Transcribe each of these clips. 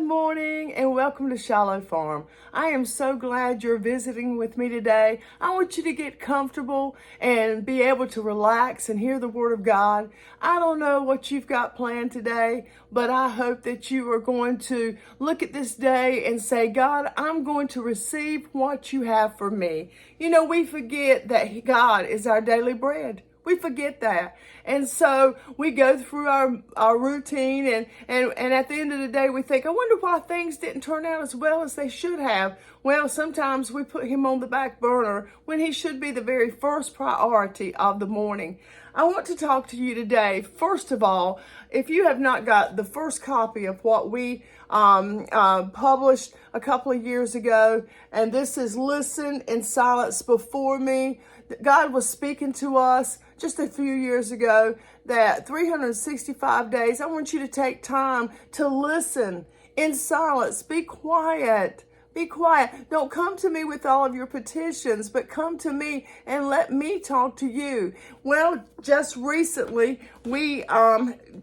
morning and welcome to Shallow Farm. I am so glad you're visiting with me today. I want you to get comfortable and be able to relax and hear the Word of God. I don't know what you've got planned today, but I hope that you are going to look at this day and say, God, I'm going to receive what you have for me. You know, we forget that God is our daily bread. We forget that. And so we go through our routine and at the end of the day we think, I wonder why things didn't turn out as well as they should have. Well, sometimes we put him on the back burner when he should be the very first priority of the morning. I want to talk to you today. First of all, if you have not got the first copy of what we published a couple of years ago, and this is Listen in Silence Before Me. God was speaking to us just a few years ago that 365 days, I want you to take time to listen in silence. Be quiet. Be quiet. Don't come to me with all of your petitions, but come to me and let me talk to you. Well, just recently, we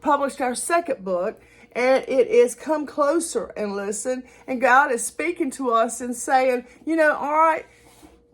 published our second book, and it is Come Closer and Listen. And God is speaking to us and saying, you know, all right,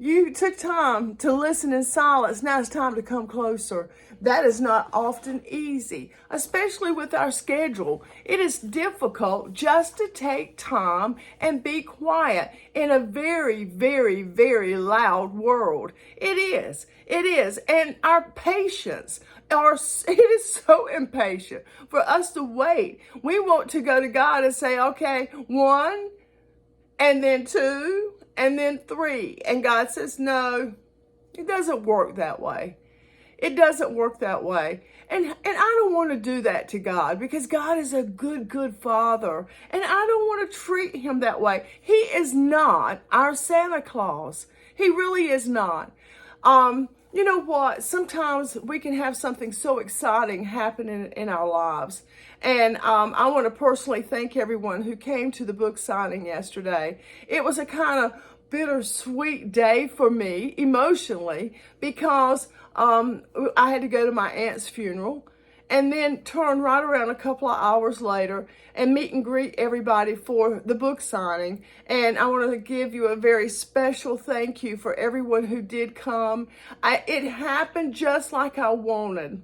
you took time to listen in silence. Now it's time to come closer. That is not often easy, especially with our schedule. It is difficult just to take time and be quiet in a very, very, very loud world. It is. It is. And our patience, it is so impatient for us to wait. We want to go to God and say, okay, 1, and then 2, and then 3. And God says, no, it doesn't work that way. It doesn't work that way. And I don't want to do that to God, because God is a good Father. And I don't want to treat him that way. He is not our Santa Claus. He really is not. You know what? Sometimes we can have something so exciting happen in our lives. And I want to personally thank everyone who came to the book signing yesterday. It was a kind of bittersweet day for me emotionally, because I had to go to my aunt's funeral and then turn right around a couple of hours later and meet and greet everybody for the book signing. And I want to give you a very special thank you for everyone who did come. It happened just like I wanted.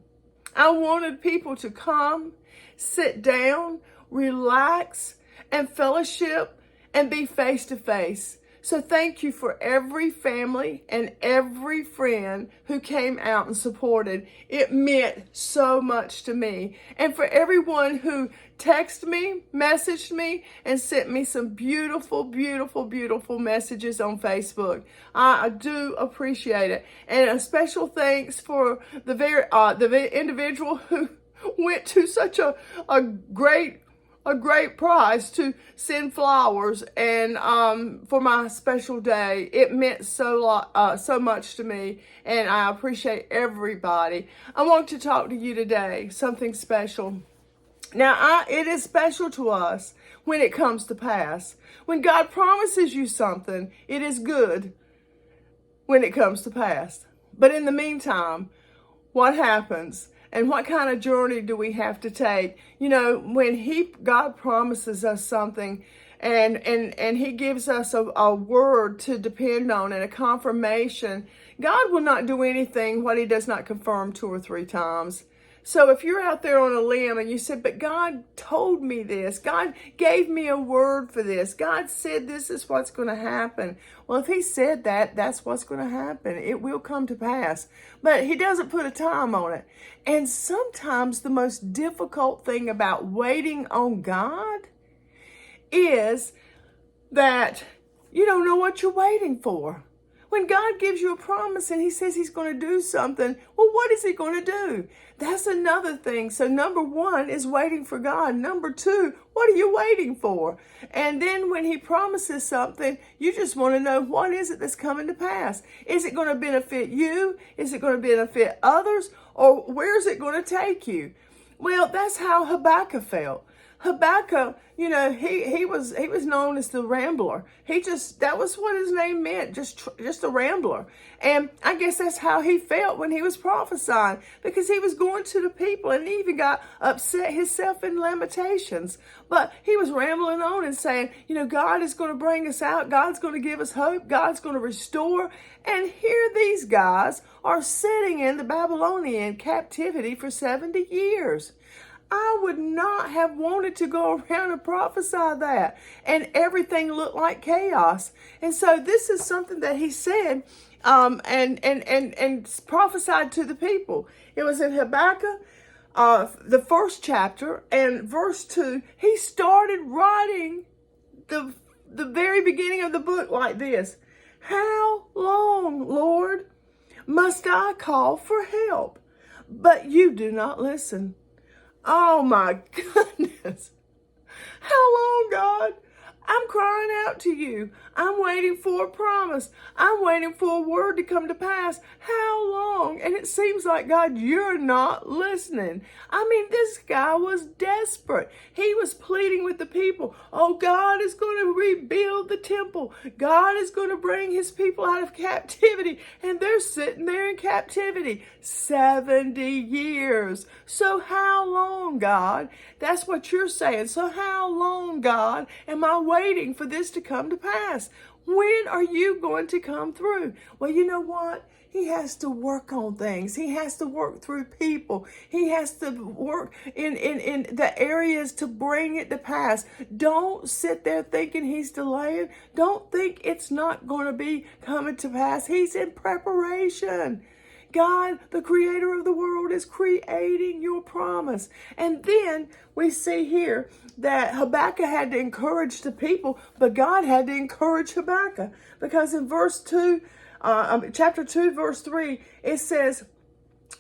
I wanted people to come, sit down, relax, and fellowship and be face to face. So thank you for every family and every friend who came out and supported. It meant so much to me. And for everyone who texted me, messaged me, and sent me some beautiful, beautiful, beautiful messages on Facebook. I do appreciate it. And a special thanks for the individual who went to such a great prize to send flowers and for my special day. It meant so much to me, and I appreciate everybody. I want to talk to you today, something special. Now, it is special to us when it comes to pass. When God promises you something, it is good when it comes to pass. But in the meantime, what happens? And what kind of journey do we have to take? You know, when God promises us something and he gives us a word to depend on and a confirmation, God will not do anything what he does not confirm 2 or 3 times. So if you're out there on a limb and you said, but God told me this, God gave me a word for this, God said this is what's going to happen. Well, if he said that, that's what's going to happen. It will come to pass. But he doesn't put a time on it. And sometimes the most difficult thing about waiting on God is that you don't know what you're waiting for. When God gives you a promise and he says he's going to do something, well, what is he going to do? That's another thing. So number 1 is waiting for God. Number 2, what are you waiting for? And then when he promises something, you just want to know, what is it that's coming to pass? Is it going to benefit you? Is it going to benefit others? Or where is it going to take you? Well, that's how Habakkuk felt. Habakkuk, he was known as the rambler. That was what his name meant, just a rambler. And I guess that's how he felt when he was prophesying, because he was going to the people, and he even got upset himself in Lamentations. But he was rambling on and saying, God is going to bring us out. God's going to give us hope. God's going to restore. And here these guys are sitting in the Babylonian captivity for 70 years. I would not have wanted to go around and prophesy that. And everything looked like chaos. And so this is something that he said and prophesied to the people. It was in Habakkuk, the first chapter, and verse 2. He started writing the very beginning of the book like this. How long, Lord, must I call for help, but you do not listen? Oh my goodness. How long, God? I'm crying out to you. I'm waiting for a promise. I'm waiting for a word to come to pass. How long? And it seems like, God, you're not listening. I mean, this guy was desperate. He was pleading with the people. Oh, God is going to rebuild the temple. God is going to bring his people out of captivity. And they're sitting there in captivity 70 years. So how long, God? That's what you're saying. So how long, God, am I waiting for this to come to pass? When are you going to come through? Well, you know what? He has to work on things. He has to work through people. He has to work in the areas to bring it to pass. Don't sit there thinking he's delaying. Don't think it's not going to be coming to pass. He's in preparation. God, the creator of the world, is creating your promise. And then we see here that Habakkuk had to encourage the people, but God had to encourage Habakkuk. Because in chapter 2, verse 3, it says,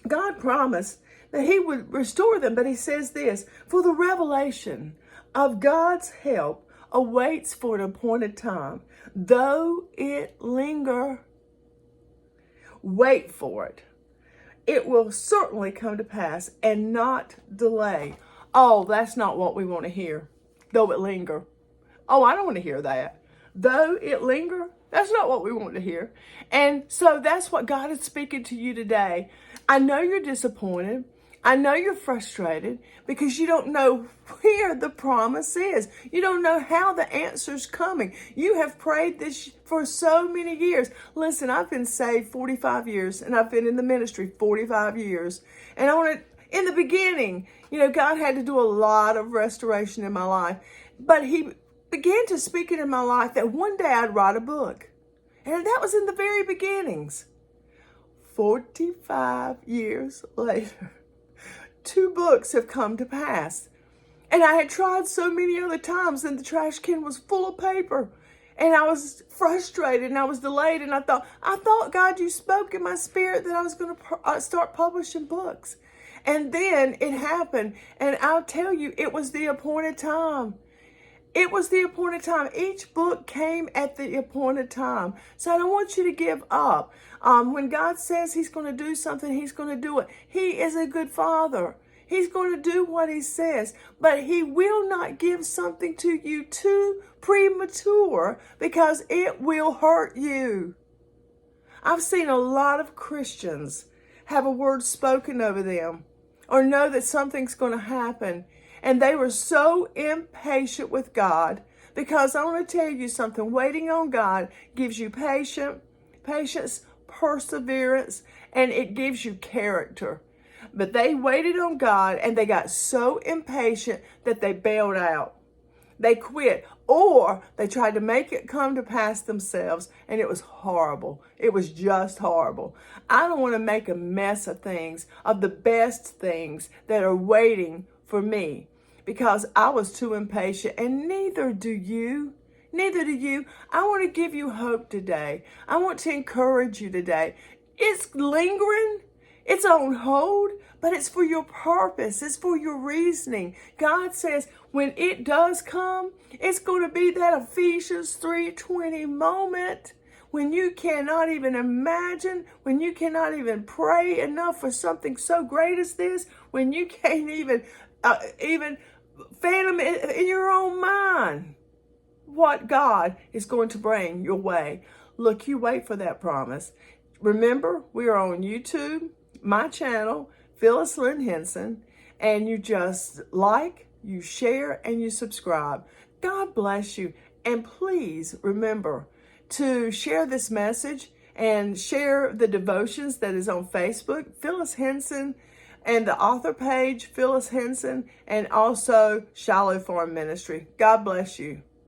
God promised that he would restore them, but he says this, for the revelation of God's help awaits for an appointed time. Though it linger, wait for it. It will certainly come to pass and not delay. Oh, that's not what we want to hear. Though it linger. Oh, I don't want to hear that. Though it linger, that's not what we want to hear. And so that's what God is speaking to you today. I know you're disappointed. I know you're frustrated because you don't know where the promise is. You don't know how the answer's coming. You have prayed this for so many years. Listen, I've been saved 45 years and I've been in the ministry 45 years. And in the beginning, God had to do a lot of restoration in my life. But he began to speak it in my life that one day I'd write a book. And that was in the very beginnings. 45 years later. 2 books have come to pass. And I had tried so many other times and the trash can was full of paper. And I was frustrated and I was delayed. And I thought, God, you spoke in my spirit that I was going to start publishing books. And then it happened. And I'll tell you, it was the appointed time. It was the appointed time. Each book came at the appointed time. So I don't want you to give up. When God says he's going to do something, he's going to do it. He is a good father. He's going to do what he says. But he will not give something to you too premature because it will hurt you. I've seen a lot of Christians have a word spoken over them or know that something's going to happen. And they were so impatient with God because I want to tell you something. Waiting on God gives you patience, perseverance, and it gives you character. But they waited on God and they got so impatient that they bailed out. They quit, or they tried to make it come to pass themselves, and it was horrible. It was just horrible. I don't want to make a mess of things, of the best things that are waiting for me, because I was too impatient, and neither do you. Neither do you. I want to give you hope today. I want to encourage you today. It's lingering. It's on hold, but it's for your purpose. It's for your reasoning. God says when it does come, it's going to be that Ephesians 3:20 moment when you cannot even imagine, when you cannot even pray enough for something so great as this, when you can't even phantom in your own mind what God is going to bring your way. Look, you wait for that promise. Remember, we are on YouTube, my channel, Phyllis Lynn Henson, and you just like, you share, and you subscribe. God bless you. And please remember to share this message and share the devotions that is on Facebook, Phyllis Henson, and the author page, Phyllis Henson, and also Shallow Farm Ministry. God bless you.